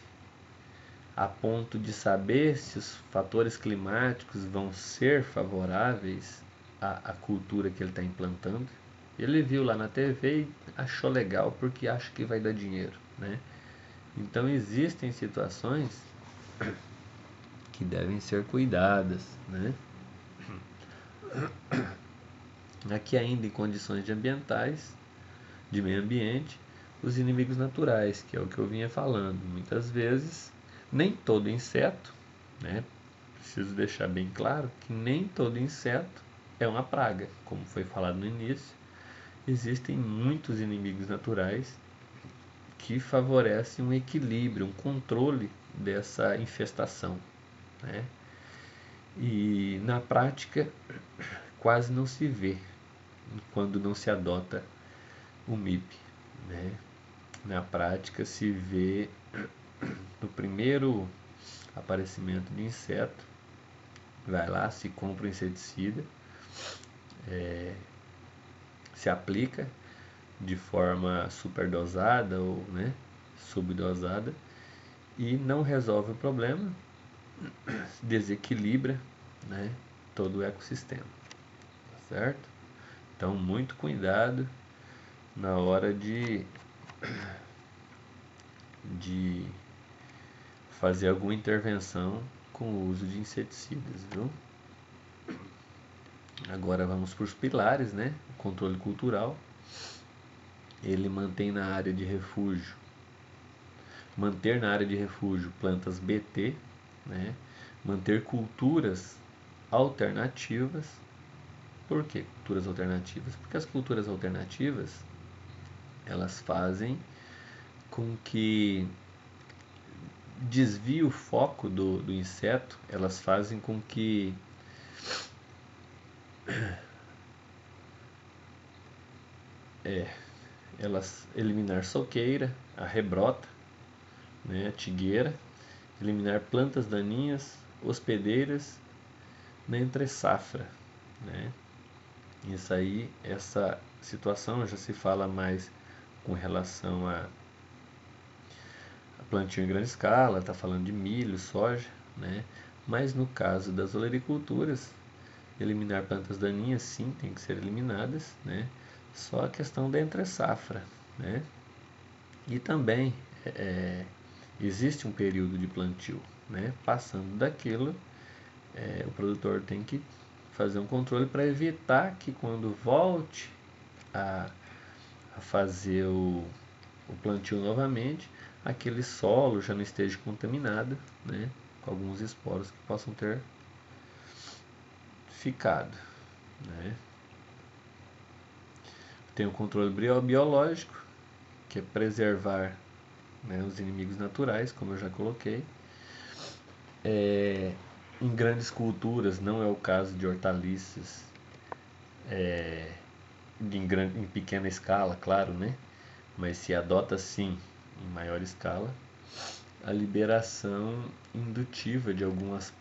a ponto de saber se os fatores climáticos vão ser favoráveis à cultura que ele está implantando. Ele viu lá na TV e achou legal porque acha que vai dar dinheiro, né? Então existem situações que devem ser cuidadas, né? Aqui ainda em condições de ambientais, de meio ambiente, os inimigos naturais, que é o que eu vinha falando. Muitas vezes, nem todo inseto, né? Preciso deixar bem claro que nem todo inseto é uma praga, como foi falado no início. Existem muitos inimigos naturais que favorecem um equilíbrio, um controle dessa infestação, né? E na prática quase não se vê quando não se adota o MIP, né? Na prática se vê no primeiro aparecimento de inseto, vai lá, se compra o inseticida, se aplica de forma superdosada ou, né, subdosada e não resolve o problema, desequilibra, né, todo o ecossistema, certo? Então muito cuidado na hora de fazer alguma intervenção com o uso de inseticidas, viu? Agora vamos para os pilares, né? O controle cultural, ele mantém na área de refúgio, manter na área de refúgio plantas BT, né? Manter culturas alternativas. Por que culturas alternativas? Porque as culturas alternativas, elas fazem com que desvie o foco do inseto, elas fazem com que elas eliminar soqueira, a rebrota, né, a tigueira, eliminar plantas daninhas, hospedeiras na entre safra, né? Isso aí, essa situação já se fala mais com relação a plantio em grande escala, está falando de milho, soja, né? Mas no caso das olericulturas, eliminar plantas daninhas, sim, tem que ser eliminadas, né? Só a questão da entre safra, né? E também existe um período de plantio, né? Passando daquilo, o produtor tem que fazer um controle para evitar que quando volte a, a fazer o plantio novamente, aquele solo já não esteja contaminado, né? Com alguns esporos que possam ter ficado, né? Tem o controle biológico, que é preservar, né, os inimigos naturais, como eu já coloquei. Em grandes culturas, não é o caso de hortaliças, em pequena escala, claro, né? Mas se adota sim em maior escala a liberação indutiva de alguns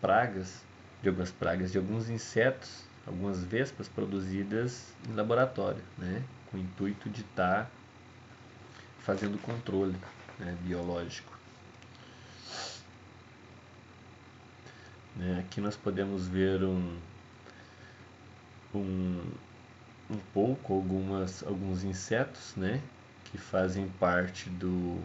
insetos, algumas vespas produzidas em laboratório, né? Com o intuito de estar fazendo controle, né, biológico. Né? Aqui nós podemos ver um, um pouco alguns insetos, né, que fazem parte do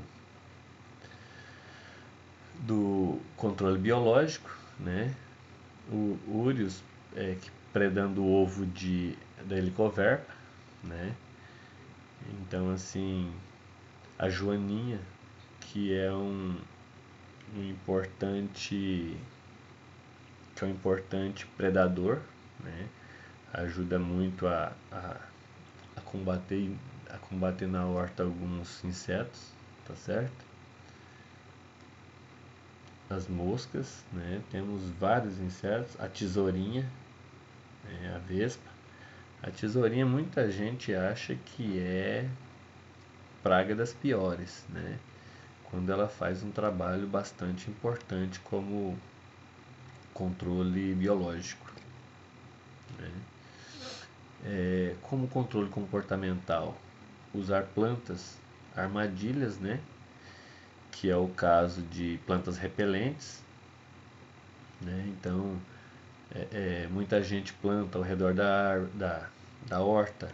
controle biológico, né? O Urius, predando o ovo da helicoverpa, né? Então assim, a joaninha, que é um importante predador, né? Ajuda muito a combater na horta alguns insetos, tá certo? As moscas, né? Temos vários insetos, a tesourinha, né? A vespa. A tesourinha muita gente acha que é praga das piores, né? Quando ela faz um trabalho bastante importante como controle biológico, né? Como controle comportamental, usar plantas armadilhas, né? Que é o caso de plantas repelentes, né? Então, muita gente planta ao redor da horta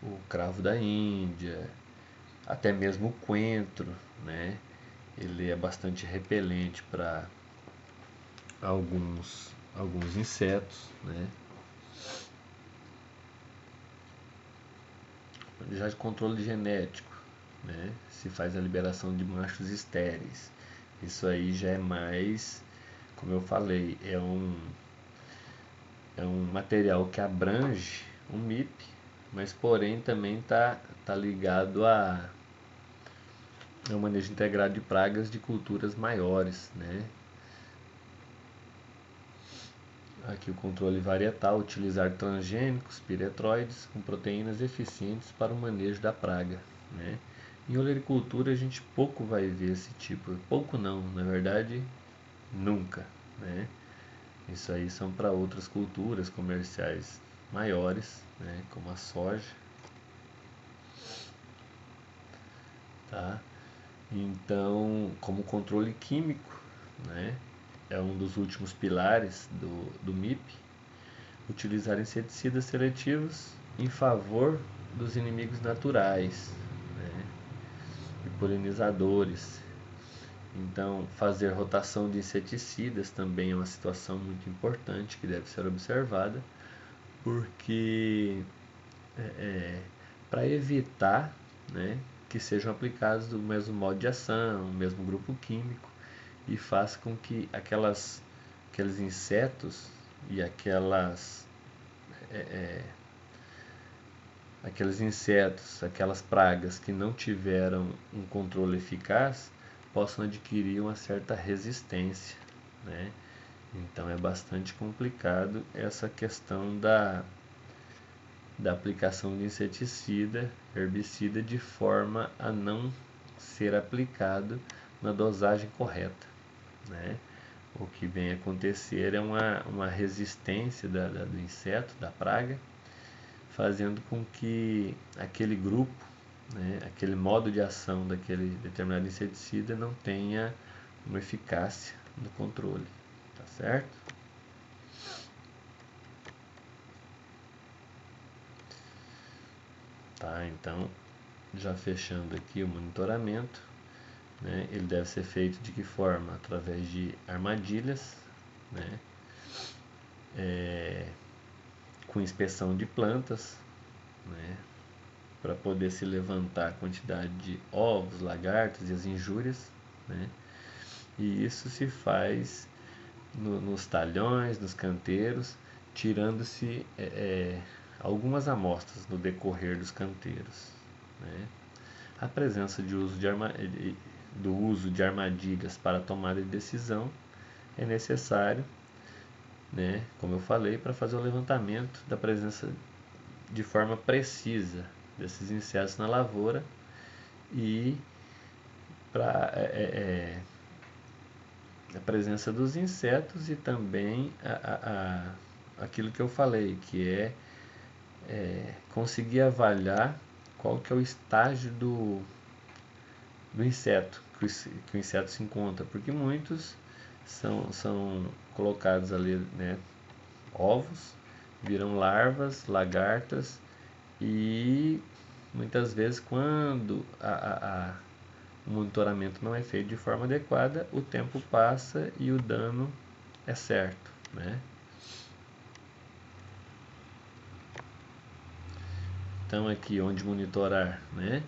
o cravo da Índia, até mesmo o coentro, né? Ele é bastante repelente para alguns insetos, né? Já de controle genético, né? Se faz a liberação de machos estéreis. Isso aí já é mais, como eu falei, é um material que abrange o MIP, mas porém também tá ligado ao manejo integrado de pragas de culturas maiores, né? Aqui o controle varietal, utilizar transgênicos, piretroides com proteínas eficientes para o manejo da praga, né? Em olericultura a gente pouco vai ver esse tipo, pouco não, na verdade nunca, né? Isso aí são para outras culturas comerciais maiores, né? Como a soja, tá? Então, como controle químico, né? É um dos últimos pilares do MIP, utilizar inseticidas seletivos em favor dos inimigos naturais, né, e polinizadores. Então, fazer rotação de inseticidas também é uma situação muito importante que deve ser observada, porque para evitar, né, que sejam aplicados do mesmo modo de ação, o mesmo grupo químico, e faz com que aqueles insetos e aqueles insetos, aquelas pragas que não tiveram um controle eficaz, possam adquirir uma certa resistência, né? Então é bastante complicado essa questão da aplicação de inseticida, herbicida, de forma a não ser aplicado na dosagem correta, né? O que vem acontecer é uma resistência do inseto, da praga, fazendo com que aquele grupo, né, aquele modo de ação daquele determinado inseticida não tenha uma eficácia no controle, tá certo? Tá, então, já fechando aqui o monitoramento, né, ele deve ser feito de que forma? Através de armadilhas, né, com inspeção de plantas, né, para poder se levantar a quantidade de ovos, lagartos e as injúrias, né? E isso se faz nos talhões, nos canteiros, tirando-se algumas amostras no decorrer dos canteiros, né? A presença do uso de armadilhas para tomada de decisão é necessário, né, como eu falei, para fazer o levantamento da presença de forma precisa desses insetos na lavoura e para a presença dos insetos e também aquilo que eu falei, que conseguir avaliar qual que é o estágio do inseto que o inseto se encontra, porque muitos são colocados ali, né, ovos, viram larvas, lagartas, e muitas vezes quando o monitoramento não é feito de forma adequada, o tempo passa e o dano é certo, né? Então aqui onde monitorar, né?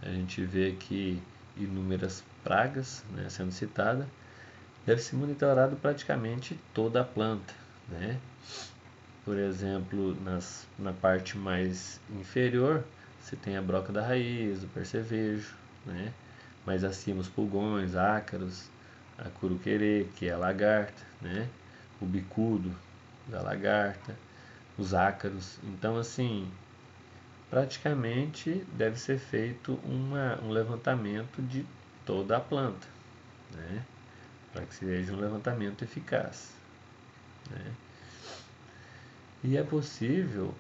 A gente vê aqui inúmeras pragas, né, sendo citada. deve ser monitorado praticamente toda a planta, né? Por exemplo, na parte mais inferior, você tem a broca da raiz, o percevejo, né? Mais acima os pulgões, ácaros, a curuquerê, que é a lagarta, né? O bicudo da lagarta, os ácaros. Então, assim, praticamente deve ser feito um levantamento de toda a planta, né? Para que seja um levantamento eficaz, né? E é possível,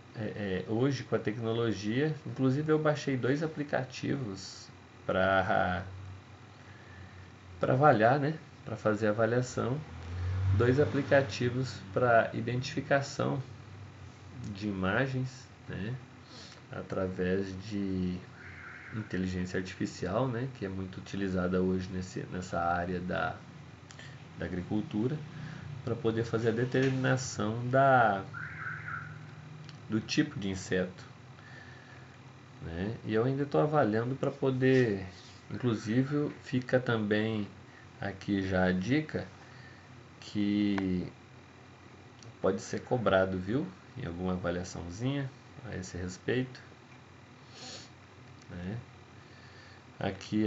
hoje com a tecnologia, inclusive eu baixei dois aplicativos para avaliar, né? Para fazer avaliação, dois aplicativos para identificação de imagens, né? Através de inteligência artificial, né? Que é muito utilizada hoje nessa área da agricultura, para poder fazer a determinação do tipo de inseto, né? E eu ainda estou avaliando para poder, inclusive fica também aqui já a dica que pode ser cobrado, viu? Em alguma avaliaçãozinha a esse respeito, né? Aqui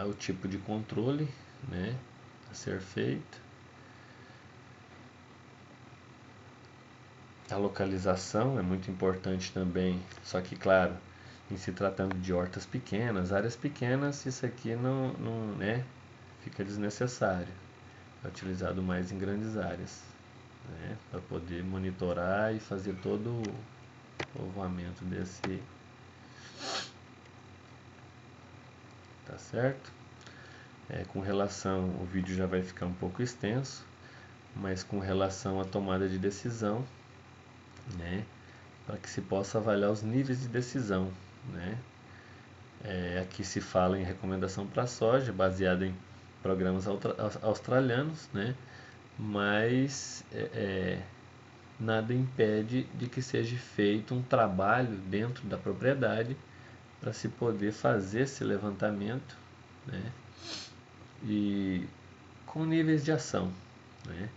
o tipo de controle, né, a ser feito, a localização é muito importante também, só que claro, em se tratando de hortas pequenas, áreas pequenas, isso aqui não, né, fica desnecessário. É utilizado mais em grandes áreas, né, para poder monitorar e fazer todo o povoamento desse, tá certo? Com relação, o vídeo já vai ficar um pouco extenso, mas com relação à tomada de decisão, né, para que se possa avaliar os níveis de decisão, né? Aqui se fala em recomendação para soja, baseada em programas australianos, né? Mas nada impede de que seja feito um trabalho dentro da propriedade para se poder fazer esse levantamento, né? E com níveis de ação, né?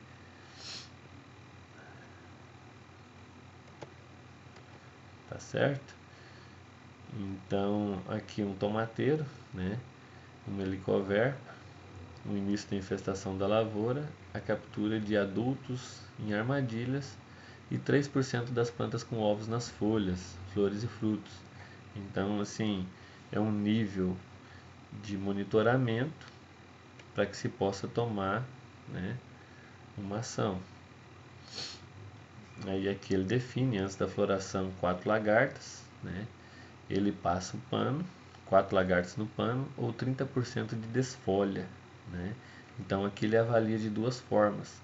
Tá certo? Então, aqui um tomateiro, né? Um helicoverpa, o início da infestação da lavoura, a captura de adultos em armadilhas e 3% das plantas com ovos nas folhas, flores e frutos. Então, assim, é um nível de monitoramento para que se possa tomar, né, uma ação. Aí aqui ele define antes da floração 4 lagartas, né? Ele passa o pano, 4 lagartas no pano ou 30% de desfolha, né? Então aqui ele avalia de duas formas.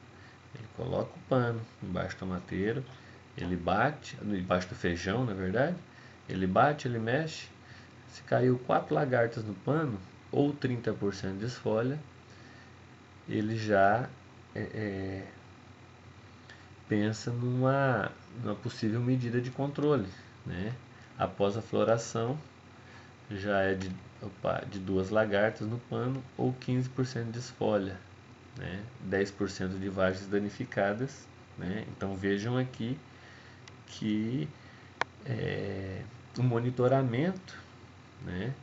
Ele coloca o pano embaixo do tomateiro, ele bate, embaixo do feijão, na verdade, ele bate, ele mexe. Se caiu 4 lagartas no pano ou 30% de desfolha, ele já pensa numa possível medida de controle, né? Após a floração, já é de duas lagartas no pano ou 15% de desfolha, né? 10% de vagens danificadas, né? Então vejam aqui que o monitoramento, né?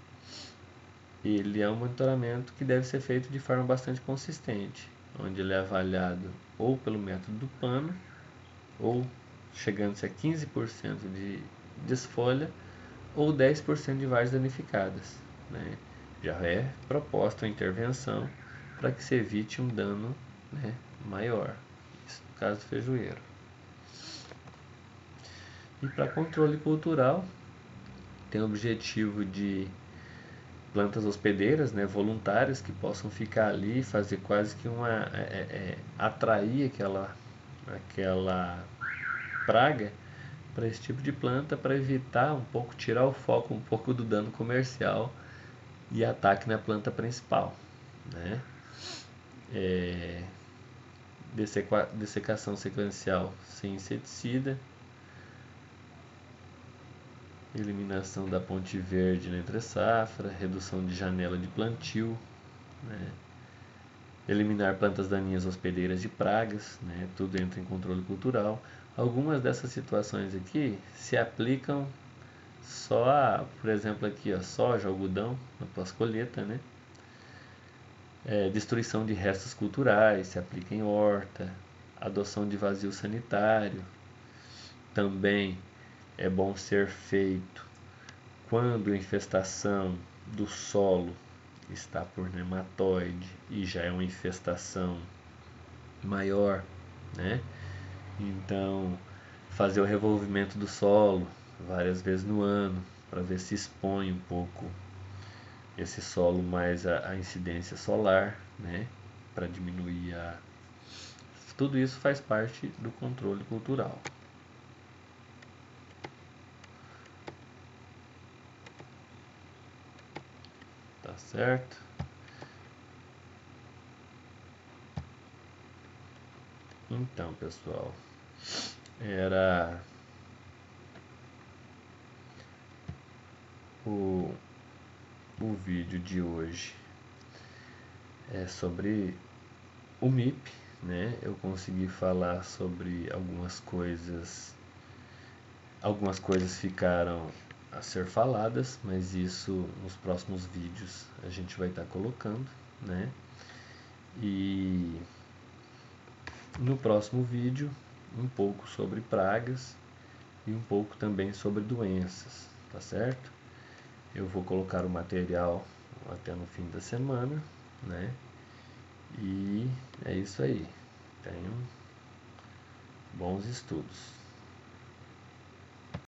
Ele é um monitoramento que deve ser feito de forma bastante consistente, onde ele é avaliado ou pelo método do pano, ou chegando-se a 15% de desfolha, ou 10% de vagens danificadas, né? Já é proposta a intervenção para que se evite um dano, né, maior, isso no caso do feijoeiro. E para controle cultural, tem o objetivo de plantas hospedeiras, né, voluntárias que possam ficar ali e fazer quase que atrair aquela praga para esse tipo de planta, para evitar um pouco, tirar o foco um pouco do dano comercial e ataque na planta principal, né? Dessecação sequencial sem inseticida, eliminação da ponte verde na entre-safra, redução de janela de plantio, né? eliminar plantas daninhas hospedeiras de pragas, né? Tudo entra em controle cultural. Algumas dessas situações aqui se aplicam só a, por exemplo, aqui, ó, soja, algodão, na pós-colheita, né? Destruição de restos culturais, se aplica em horta, adoção de vazio sanitário, também é bom ser feito quando a infestação do solo está por nematóide e já é uma infestação maior, né? Então, fazer o revolvimento do solo várias vezes no ano para ver se expõe um pouco esse solo mais a incidência solar, né? Para diminuir a. Tudo isso faz parte do controle cultural. Tá certo? Então, pessoal, era o, o vídeo de hoje é sobre o MIP, né? Eu consegui falar sobre algumas coisas ficaram a ser faladas, mas isso nos próximos vídeos a gente vai estar colocando, né? E no próximo vídeo um pouco sobre pragas e um pouco também sobre doenças, tá certo? Eu vou colocar o material até no fim da semana, né? E é isso aí. Tenham bons estudos.